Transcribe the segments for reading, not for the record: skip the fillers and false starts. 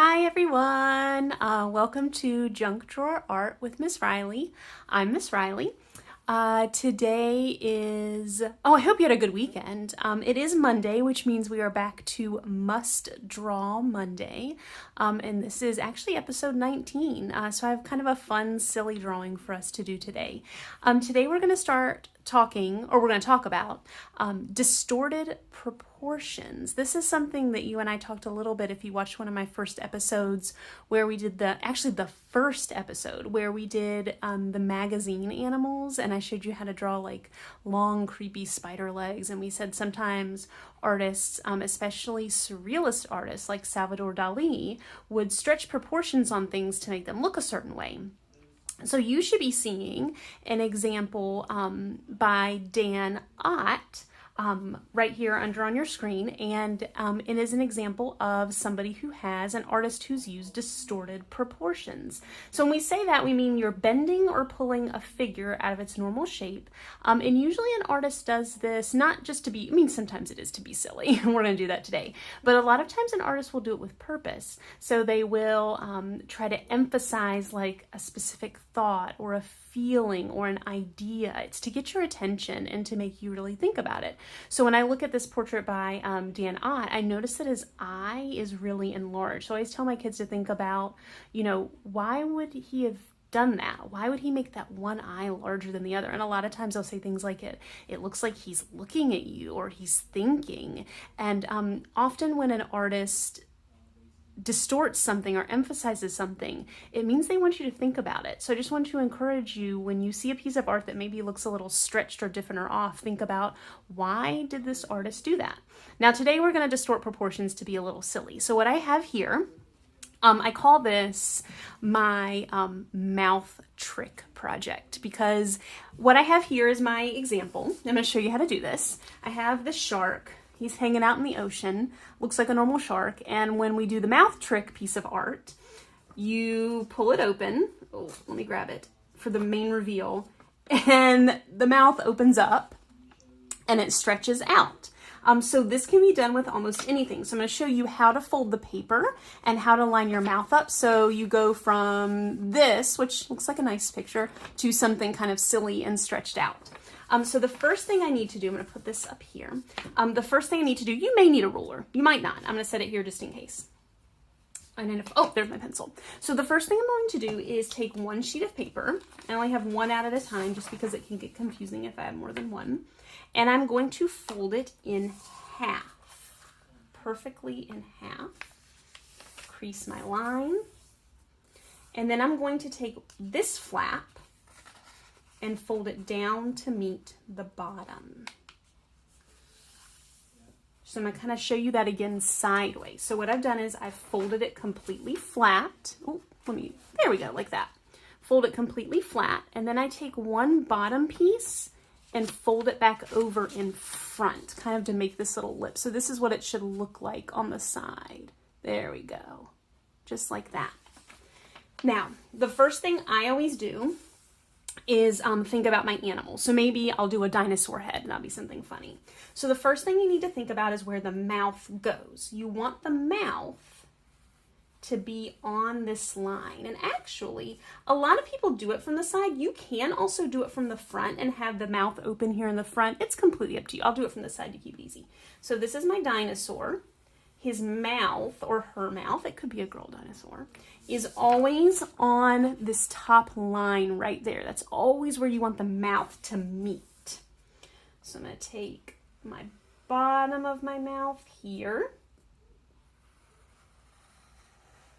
Hi everyone, welcome to Junk Drawer Art with Miss Riley. I'm Miss Riley. Today is, I hope you had a good weekend. It is Monday, which means we are back to Must Draw Monday. And this is actually episode 19. So I have kind of a fun, silly drawing for us to do today. Today we're going to talk about distorted proportions. This is something that you and I talked a little bit if you watched one of my first episodes where we did the first episode where we did the magazine animals, and I showed you how to draw like long creepy spider legs, and we said sometimes artists, especially surrealist artists like Salvador Dali, would stretch proportions on things to make them look a certain way. So you should be seeing an example by Dan Ott right here under on your screen, and it is an example of somebody who has an artist who's used distorted proportions. So when we say that, we mean you're bending or pulling a figure out of its normal shape, and usually an artist does this not just to be, sometimes it is to be silly, and we're going to do that today, but a lot of times an artist will do it with purpose. So they will try to emphasize like a specific thought or a feeling or an idea. It's to get your attention and to make you really think about it. So when I look at this portrait by Dan Ott, I notice that his eye is really enlarged. So I always tell my kids to think about, why would he have done that? Why would he make that one eye larger than the other? And a lot of times I'll say things like it looks like he's looking at you or he's thinking. And often when an artist distorts something or emphasizes something, it means they want you to think about it. So I just want to encourage you, when you see a piece of art that maybe looks a little stretched or different or off, think about, why did this artist do that? Now today we're going to distort proportions to be a little silly. So what I have here, I call this my mouth trick project, because what I have here is my example. I'm going to show you how to do this. I have the shark. He's hanging out in the ocean, looks like a normal shark. And when we do the mouth trick piece of art, you pull it open. Oh, let me grab it for the main reveal. And the mouth opens up and it stretches out. So this can be done with almost anything. So I'm going to show you how to fold the paper and how to line your mouth up. So you go from this, which looks like a nice picture, to something kind of silly and stretched out. So the first thing I need to do, I'm going to put this up here. The first thing I need to do, you may need a ruler. You might not. I'm going to set it here just in case. And then there's my pencil. So the first thing I'm going to do is take one sheet of paper. I only have one out at a time just because it can get confusing if I have more than one. And I'm going to fold it in half, perfectly in half. Crease my line. And then I'm going to take this flap and fold it down to meet the bottom. So I'm going to kind of show you that again sideways. So what I've done is I've folded it completely flat. There we go, like that. Fold it completely flat, and then I take one bottom piece and fold it back over in front, kind of to make this little lip. So this is what it should look like on the side. There we go, just like that. Now, the first thing I always do is think about my animal. So maybe I'll do a dinosaur head, and that'll be something funny. So the first thing you need to think about is where the mouth goes. You want the mouth to be on this line. And actually, a lot of people do it from the side. You can also do it from the front and have the mouth open here in the front. It's completely up to you. I'll do it from the side to keep it easy. So this is my dinosaur. His mouth, or her mouth, it could be a girl dinosaur, is always on this top line right there. That's always where you want the mouth to meet. So I'm going to take my bottom of my mouth here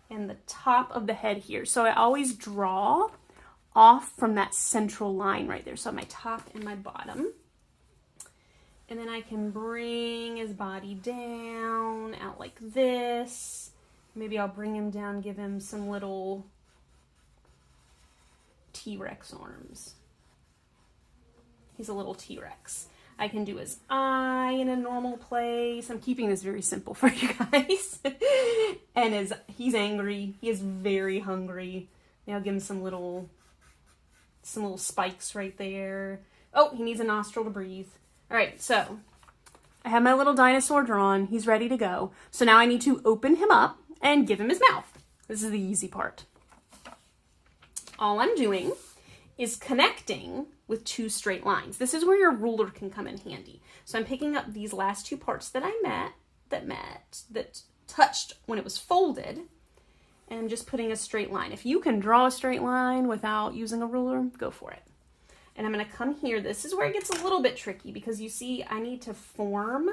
and the top of the head here. So I always draw off from that central line right there. So my top and my bottom. And then I can bring his body down, out like this. Maybe I'll bring him down, give him some little T-Rex arms. He's a little T-Rex. I can do his eye in a normal place. I'm keeping this very simple for you guys. And he's angry. He is very hungry. Maybe I'll give him some little spikes right there. Oh, he needs a nostril to breathe. All right, so I have my little dinosaur drawn. He's ready to go. So now I need to open him up. and give him his mouth. This is the easy part. All I'm doing is connecting with 2 straight lines. This is where your ruler can come in handy. So I'm picking up these last 2 parts that that touched when it was folded, and I'm just putting a straight line. If you can draw a straight line without using a ruler, go for it. And I'm going to come here. This is where it gets a little bit tricky because you see I need to form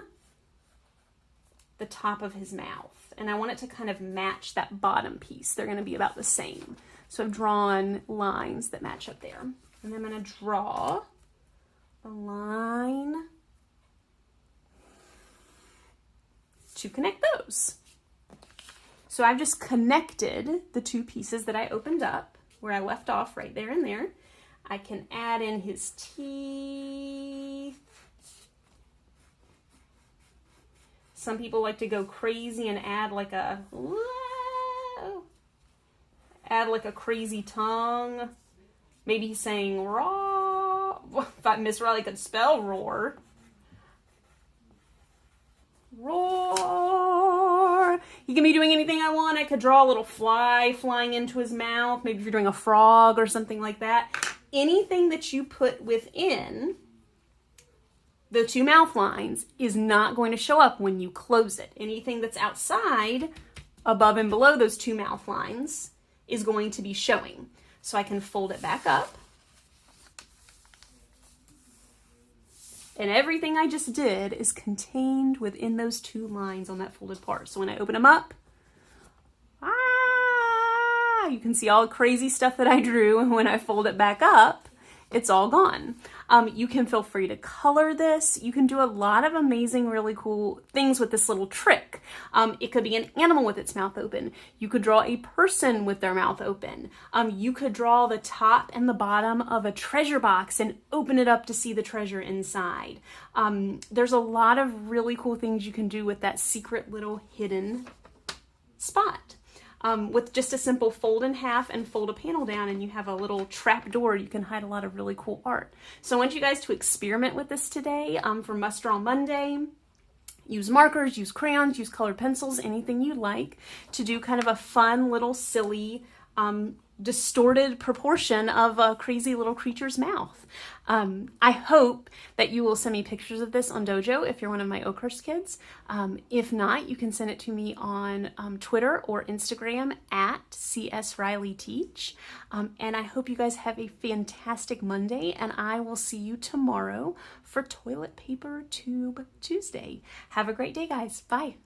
the top of his mouth, and I want it to kind of match that bottom piece. They're going to be about the same. So I've drawn lines that match up there. And I'm going to draw a line to connect those. So I've just connected the 2 pieces that I opened up where I left off right there and there. I can add in his teeth. Some people like to go crazy and add like a crazy tongue. Maybe he's saying raw. If Miss Riley could spell roar. Roar. He can be doing anything I want. I could draw a little fly flying into his mouth. Maybe if you're doing a frog or something like that. Anything that you put within the 2 mouth lines is not going to show up when you close it. Anything that's outside, above and below those 2 mouth lines, is going to be showing. So I can fold it back up. And everything I just did is contained within those 2 lines on that folded part. So when I open them up, you can see all the crazy stuff that I drew, and when I fold it back up, it's all gone. You can feel free to color this. You can do a lot of amazing, really cool things with this little trick. It could be an animal with its mouth open. You could draw a person with their mouth open. You could draw the top and the bottom of a treasure box and open it up to see the treasure inside. There's a lot of really cool things you can do with that secret little hidden spot. With just a simple fold in half and fold a panel down, and you have a little trap door, you can hide a lot of really cool art. So I want you guys to experiment with this today for Must Draw Monday. Use markers, use crayons, use colored pencils, anything you like to do kind of a fun little silly distorted proportion of a crazy little creature's mouth. I hope that you will send me pictures of this on Dojo if you're one of my Oakhurst kids. If not, you can send it to me on Twitter or Instagram at CSRileyTeach. And I hope you guys have a fantastic Monday, and I will see you tomorrow for Toilet Paper Tube Tuesday. Have a great day, guys. Bye.